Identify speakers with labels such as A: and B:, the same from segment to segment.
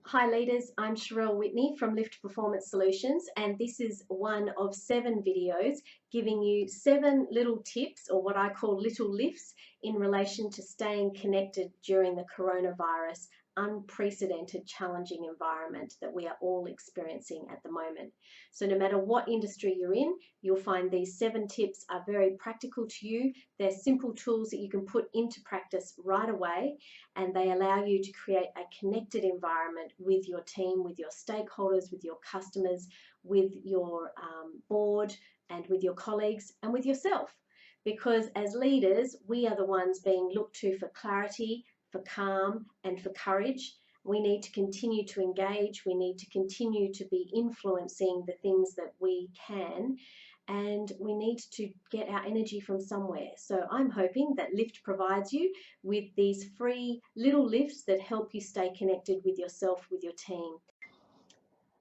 A: Hi leaders, I'm Sherelle Whitney from Lift Performance Solutions, and this is one of 7 videos giving you 7 little tips, or what I call little lifts, in relation to staying connected during the coronavirus unprecedented challenging environment that we are all experiencing at the moment. So no matter what industry you're in, you'll find these 7 tips are very practical to you. They're simple tools that you can put into practice right away, and they allow you to create a connected environment with your team, with your stakeholders, with your customers, with your board, and with your colleagues, and with yourself. Because as leaders, we are the ones being looked to for clarity, for calm, and for courage. We need to continue to engage. We need to continue to be influencing the things that we can, and we need to get our energy from somewhere. So I'm hoping that Lift provides you with these free little lifts that help you stay connected with yourself, with your team.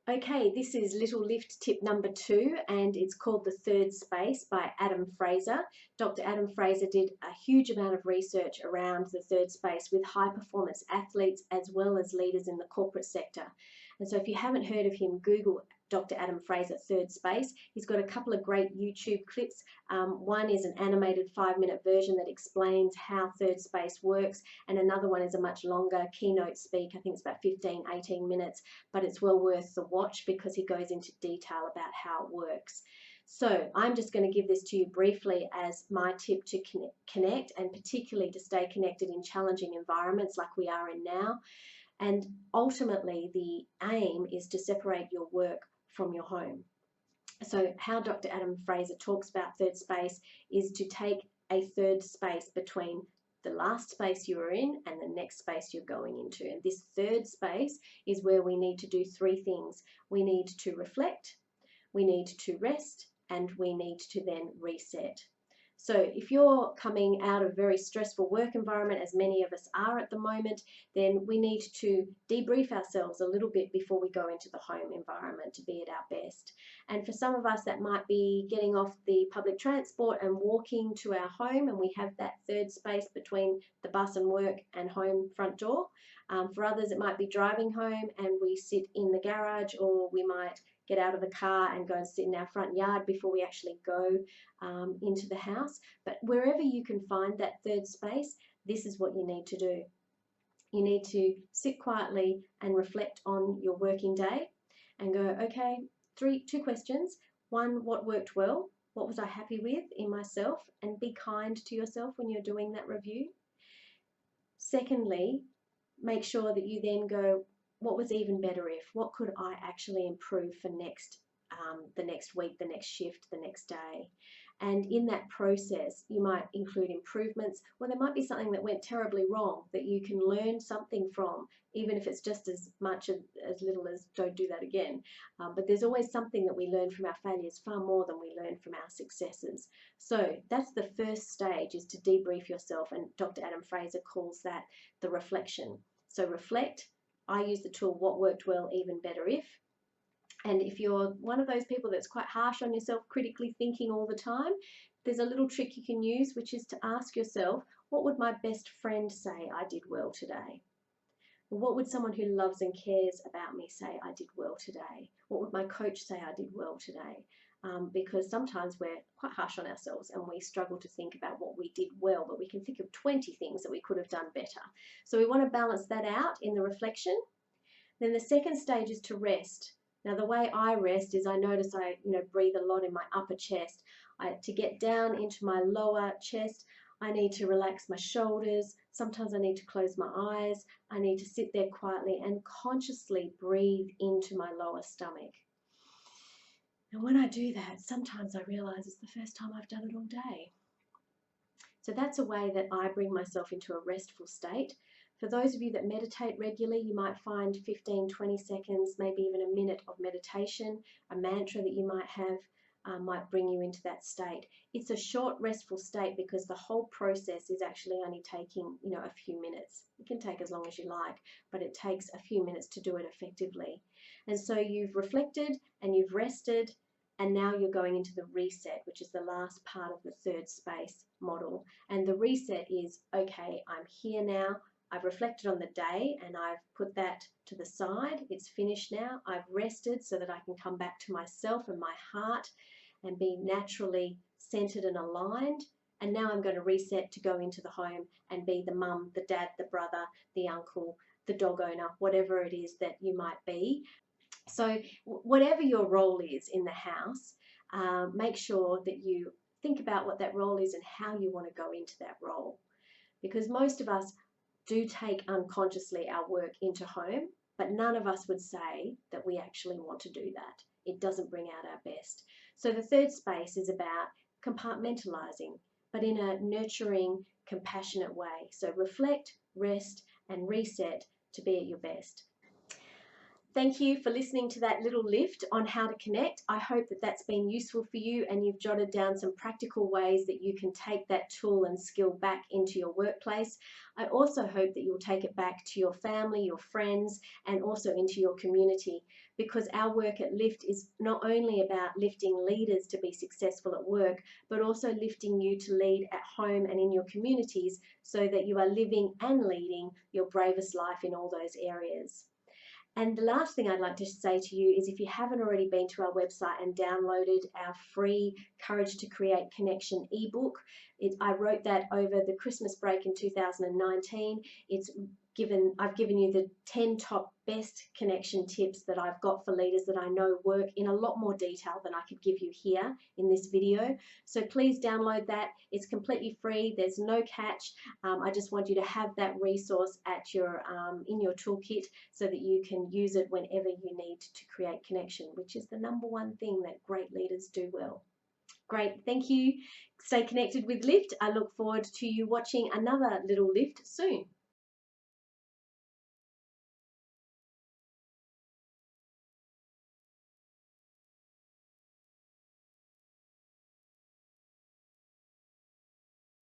A: Okay, this is little lift tip number 2, and it's called The Third Space by Adam Fraser. Dr. Adam Fraser did a huge amount of research around the third space with high performance athletes as well as leaders in the corporate sector. And so if you haven't heard of him, Google Dr. Adam Fraser Third Space. He's got a couple of great YouTube clips. One is an animated 5-minute version that explains how third space works, and another one is a much longer keynote speak. I think it's about 15-18 minutes, but it's well worth the watch because he goes into detail about how it works. So I'm just going to give this to you briefly as my tip to connect, and particularly to stay connected in challenging environments like we are in now. And ultimately, the aim is to separate your work from your home. So how Dr. Adam Fraser talks about third space is to take a third space between the last space you are in and the next space you're going into. And this third space is where we need to do 3 things. We need to reflect, we need to rest, and we need to then reset. So if you're coming out of a very stressful work environment, as many of us are at the moment, then we need to debrief ourselves a little bit before we go into the home environment to be at our best. And for some of us, that might be getting off the public transport and walking to our home, and we have that third space between the bus and work and home front door. For others, it might be driving home and we sit in the garage, or we might get out of the car and go and sit in our front yard before we actually go into the house. But wherever you can find that third space, this is what you need to do. You need to sit quietly and reflect on your working day and go, okay, 2 questions. 1, what worked well? What was I happy with in myself? And be kind to yourself when you're doing that review. Secondly, make sure that you then go, what was even better if? What could I actually improve for the next week, the next shift, the next day? And in that process, you might include improvements, or there might be something that went terribly wrong that you can learn something from, even if it's just as much as little as don't do that again. But there's always something that we learn from our failures far more than we learn from our successes. So that's the first stage, is to debrief yourself, and Dr. Adam Fraser calls that the reflection. So reflect. I use the tool what worked well, even better if. And if you're one of those people that's quite harsh on yourself, critically thinking all the time, there's a little trick you can use, which is to ask yourself, what would my best friend say I did well today? What would someone who loves and cares about me say I did well today? What would my coach say I did well today? Because sometimes we're quite harsh on ourselves and we struggle to think about what we did well, but we can think of 20 things that we could have done better. So we want to balance that out in the reflection. Then the second stage is to rest. Now, the way I rest is I notice I breathe a lot in my upper chest. To get down into my lower chest, I need to relax my shoulders. Sometimes I need to close my eyes. I need to sit there quietly and consciously breathe into my lower stomach. And when I do that, sometimes I realize it's the first time I've done it all day. So that's a way that I bring myself into a restful state. For those of you that meditate regularly, you might find 15, 20 seconds, maybe even a minute of meditation, a mantra that you might have, might bring you into that state. It's a short, restful state because the whole process is actually only taking, a few minutes. It can take as long as you like, but it takes a few minutes to do it effectively. And so you've reflected and you've rested, and now you're going into the reset, which is the last part of the third space model. And the reset is, okay, I'm here now. I've reflected on the day and I've put that to the side. It's finished now. I've rested so that I can come back to myself and my heart and be naturally centered and aligned. And now I'm going to reset to go into the home and be the mum, the dad, the brother, the uncle, the dog owner, whatever it is that you might be. So whatever your role is in the house, make sure that you think about what that role is and how you want to go into that role. Because most of us do take unconsciously our work into home, but none of us would say that we actually want to do that. It doesn't bring out our best. So the third space is about compartmentalizing, but in a nurturing, compassionate way. So reflect, rest, and reset to be at your best. Thank you for listening to that little lift on how to connect. I hope that that's been useful for you and you've jotted down some practical ways that you can take that tool and skill back into your workplace. I also hope that you'll take it back to your family, your friends, and also into your community, because our work at Lift is not only about lifting leaders to be successful at work, but also lifting you to lead at home and in your communities so that you are living and leading your bravest life in all those areas. And the last thing I'd like to say to you is, if you haven't already been to our website and downloaded our free Courage to Create Connection ebook, I wrote that over the Christmas break in 2019. I've given you the 10 top best connection tips that I've got for leaders that I know work in a lot more detail than I could give you here in this video. So please download that. It's completely free. There's no catch. I just want you to have that resource at your in your toolkit so that you can use it whenever you need to create connection, which is the #1 thing that great leaders do well. Great, thank you. Stay connected with Lift. I look forward to you watching another little lift soon.